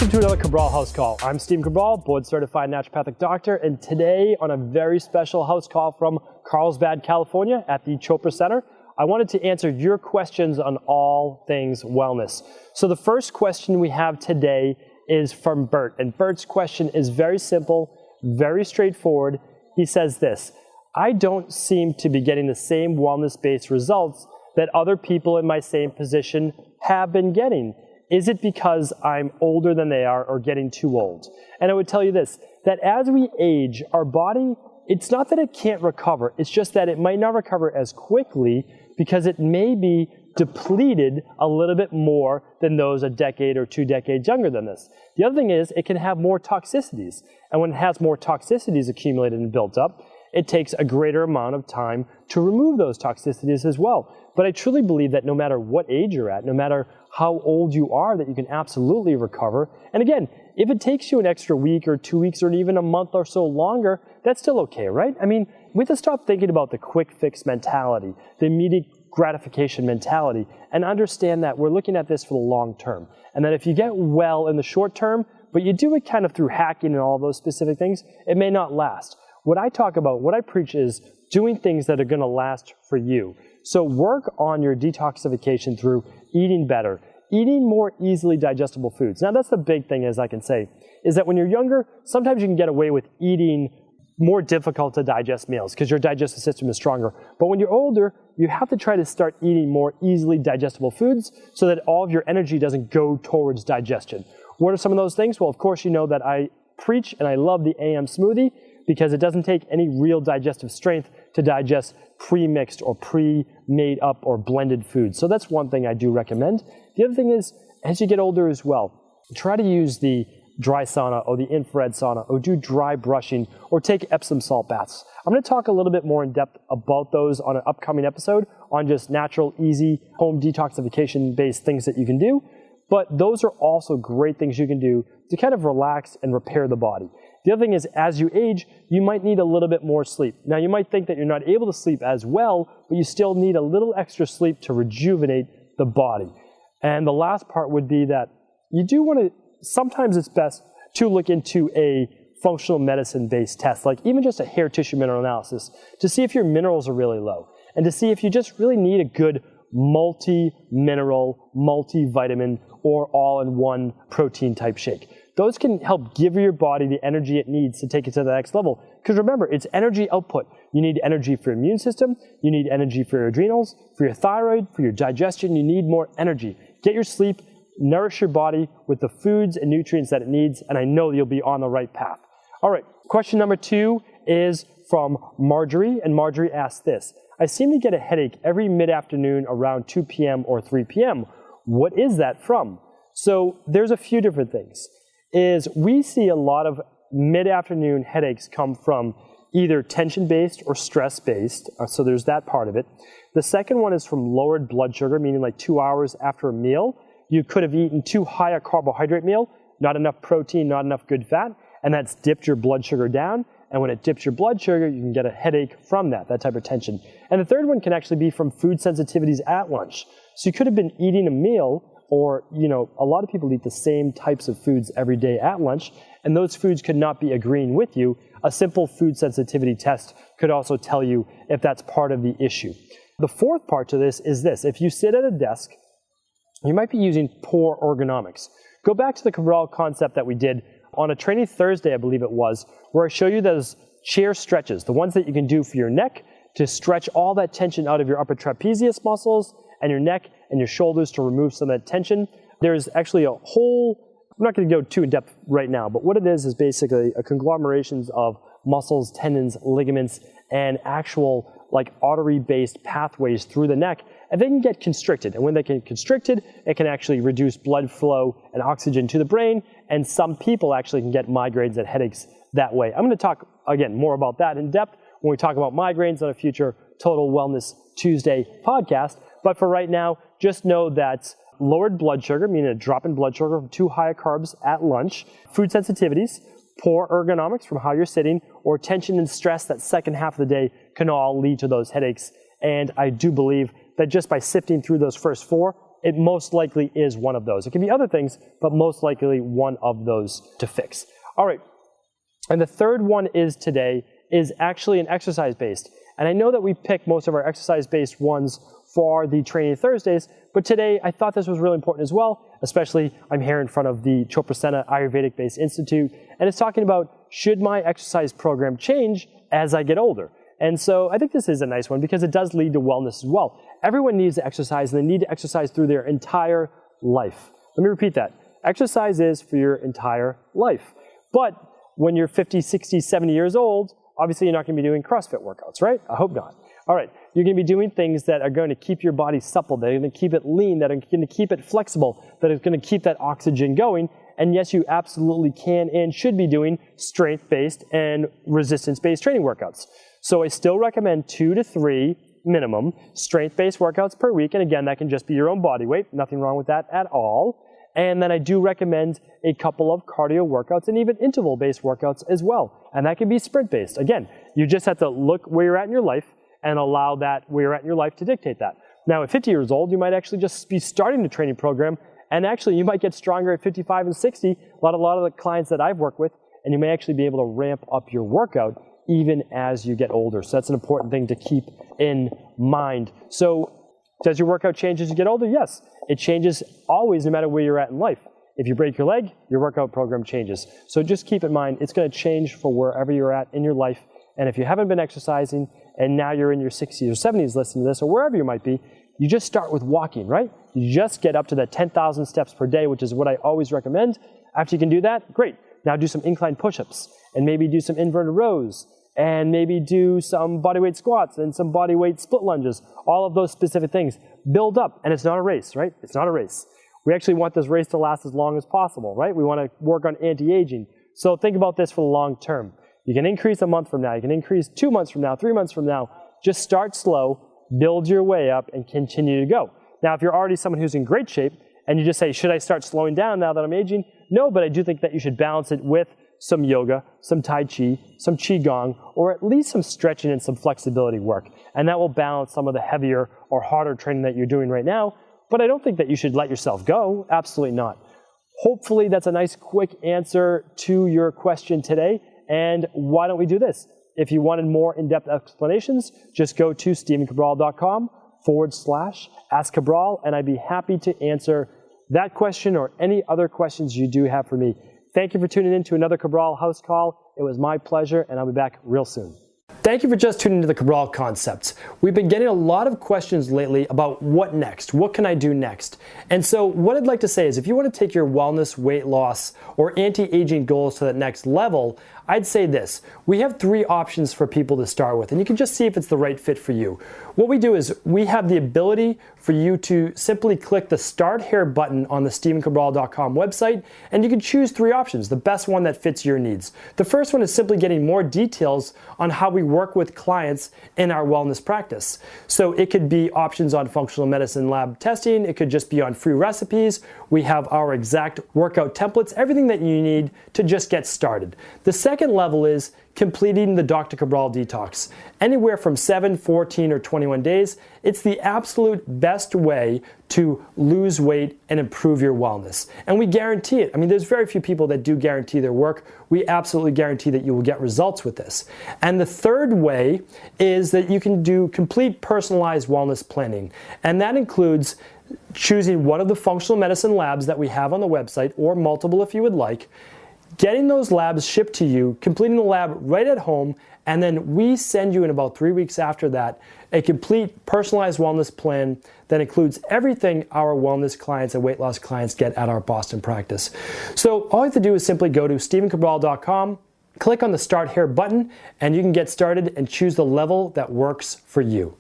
Welcome to another Cabral House Call. I'm Steve Cabral, board-certified naturopathic doctor, and today on a very special house call from Carlsbad, California at the Chopra Center, I wanted to answer your questions on all things wellness. So the first question we have today is from Bert, and Bert's question is very simple, very straightforward. He says this: I don't seem to be getting the same wellness-based results that other people in my same position have been getting. Is it because I'm older than they are or getting too old? And I would tell you this, that as we age, our body, it's not that it can't recover, it's just that it might not recover as quickly because it may be depleted a little bit more than those a decade or 2 decades younger than this. The other thing is it can have more toxicities. And when it has more toxicities accumulated and built up, it takes a greater amount of time to remove those toxicities as well. But I truly believe that no matter what age you're at, no matter how old you are, that you can absolutely recover. And again, if it takes you an extra week or 2 weeks or even a month or so longer, that's still okay, right? I mean, we have to stop thinking about the quick fix mentality, the immediate gratification mentality, and understand that we're looking at this for the long term. And that if you get well in the short term, but you do it kind of through hacking and all those specific things, it may not last. What I talk about, what I preach is doing things that are going to last for you. So work on your detoxification through eating better, eating more easily digestible foods. Now that's the big thing, as I can say, is that when you're younger, sometimes you can get away with eating more difficult to digest meals because your digestive system is stronger. But when you're older, you have to try to start eating more easily digestible foods so that all of your energy doesn't go towards digestion. What are some of those things? Well, of course, you know that I preach and I love the AM smoothie because it doesn't take any real digestive strength to digest pre-mixed or pre-made up or blended foods. So that's one thing I do recommend. The other thing is, as you get older as well, try to use the dry sauna or the infrared sauna or do dry brushing or take Epsom salt baths. I'm going to talk a little bit more in depth about those on an upcoming episode on just natural, easy, home detoxification-based things that you can do. But those are also great things you can do to kind of relax and repair the body. The other thing is, as you age, you might need a little bit more sleep. Now, you might think that you're not able to sleep as well, but you still need a little extra sleep to rejuvenate the body. And the last part would be that you do want to, sometimes it's best to look into a functional medicine-based test, like even just a hair tissue mineral analysis, to see if your minerals are really low, and to see if you just really need a good multi-mineral, multi-vitamin, or all-in-one protein type shake. Those can help give your body the energy it needs to take it to the next level. Because remember, it's energy output. You need energy for your immune system, you need energy for your adrenals, for your thyroid, for your digestion, you need more energy. Get your sleep, nourish your body with the foods and nutrients that it needs, and I know you'll be on the right path. All right, question number 2 is from Marjorie, and Marjorie asks this: I seem to get a headache every mid-afternoon around 2 p.m. or 3 p.m. What is that from? So there's a few different things. We see a lot of mid-afternoon headaches come from either tension-based or stress-based, so there's that part of it. The second one is from lowered blood sugar, meaning like 2 hours after a meal, you could have eaten too high a carbohydrate meal, not enough protein, not enough good fat, and that's dipped your blood sugar down. And when it dips your blood sugar, you can get a headache from that type of tension. And the third one can actually be from food sensitivities at lunch. So you could have been eating a meal, or, you know, a lot of people eat the same types of foods every day at lunch, and those foods could not be agreeing with you. A simple food sensitivity test could also tell you if that's part of the issue. The fourth part to this is this: if you sit at a desk, you might be using poor ergonomics. Go back to the Cabral concept that we did on a Training Thursday, I believe it was, where I show you those chair stretches, the ones that you can do for your neck to stretch all that tension out of your upper trapezius muscles and your neck and your shoulders to remove some of that tension. There's actually a whole, I'm not going to go too in depth right now, but what it is basically a conglomeration of muscles, tendons, ligaments, and actual like artery-based pathways through the neck, and they can get constricted. And when they get constricted, it can actually reduce blood flow and oxygen to the brain, and some people actually can get migraines and headaches that way. I'm going to talk, again, more about that in depth when we talk about migraines on a future Total Wellness Tuesday podcast. But for right now, just know that lowered blood sugar, meaning a drop in blood sugar from too high carbs at lunch, food sensitivities, poor ergonomics from how you're sitting, or tension and stress that second half of the day can all lead to those headaches. And I do believe that just by sifting through those first 4, it most likely is one of those. It can be other things, but most likely one of those to fix. All right, and the third one today is actually an exercise-based. And I know that we pick most of our exercise-based ones for the Training Thursdays, but today I thought this was really important as well, especially I'm here in front of the Choprasena Ayurvedic-based institute, and it's talking about, should my exercise program change as I get older? And so I think this is a nice one because it does lead to wellness as well. Everyone needs to exercise, and they need to exercise through their entire life. Let me repeat that. Exercise is for your entire life. But when you're 50, 60, 70 years old, obviously you're not going to be doing CrossFit workouts, right? I hope not. All right, you're going to be doing things that are going to keep your body supple, that are going to keep it lean, that are going to keep it flexible, that are going to keep that oxygen going. And yes, you absolutely can and should be doing strength-based and resistance-based training workouts. So I still recommend 2 to 3 minimum strength-based workouts per week. And again, that can just be your own body weight. Nothing wrong with that at all. And then I do recommend a couple of cardio workouts and even interval-based workouts as well. And that can be sprint-based. Again, you just have to look where you're at in your life and allow that where you're at in your life to dictate that. Now, at 50 years old, you might actually just be starting the training program, and actually you might get stronger at 55 and 60, a lot of the clients that I've worked with, and you may actually be able to ramp up your workout even as you get older. So that's an important thing to keep in mind. So does your workout change as you get older? Yes, it changes always no matter where you're at in life. If you break your leg, your workout program changes. So just keep in mind, it's going to change for wherever you're at in your life. And if you haven't been exercising and now you're in your 60s or 70s listening to this, or wherever you might be, you just start with walking, right? You just get up to that 10,000 steps per day, which is what I always recommend. After you can do that, great. Now do some incline push-ups and maybe do some inverted rows and maybe do some bodyweight squats and some bodyweight split lunges, all of those specific things. Build up, and it's not a race, right? It's not a race. We actually want this race to last as long as possible, right? We want to work on anti-aging. So think about this for the long term. You can increase a month from now, you can increase 2 months from now, 3 months from now. Just start slow, build your way up, and continue to go. Now, if you're already someone who's in great shape, and you just say, should I start slowing down now that I'm aging? No, but I do think that you should balance it with some yoga, some Tai Chi, some Qigong, or at least some stretching and some flexibility work. And that will balance some of the heavier or harder training that you're doing right now. But I don't think that you should let yourself go. Absolutely not. Hopefully that's a nice quick answer to your question today. And why don't we do this? If you wanted more in-depth explanations, just go to stevencabral.com/Ask Cabral, and I'd be happy to answer that question or any other questions you do have for me. Thank you for tuning in to another Cabral House Call. It was my pleasure, and I'll be back real soon. Thank you for just tuning into the Cabral Concepts. We've been getting a lot of questions lately about what next? What can I do next? And so what I'd like to say is if you want to take your wellness, weight loss, or anti-aging goals to that next level, I'd say this. We have 3 options for people to start with, and you can just see if it's the right fit for you. What we do is we have the ability for you to simply click the Start Here button on the stevencabral.com website, and you can choose 3 options, the best one that fits your needs. The first one is simply getting more details on how we work with clients in our wellness practice. So it could be options on functional medicine lab testing, it could just be on free recipes, we have our exact workout templates, everything that you need to just get started. The second level is completing the Dr. Cabral detox. Anywhere from 7, 14, or 21 days, it's the absolute best way to lose weight and improve your wellness. And we guarantee it. I mean, there's very few people that do guarantee their work. We absolutely guarantee that you will get results with this. And the third way is that you can do complete personalized wellness planning. And that includes choosing one of the functional medicine labs that we have on the website, or multiple if you would like, getting those labs shipped to you, completing the lab right at home, and then we send you in about 3 weeks after that a complete personalized wellness plan that includes everything our wellness clients and weight loss clients get at our Boston practice. So all you have to do is simply go to stevencabral.com, click on the Start Here button, and you can get started and choose the level that works for you.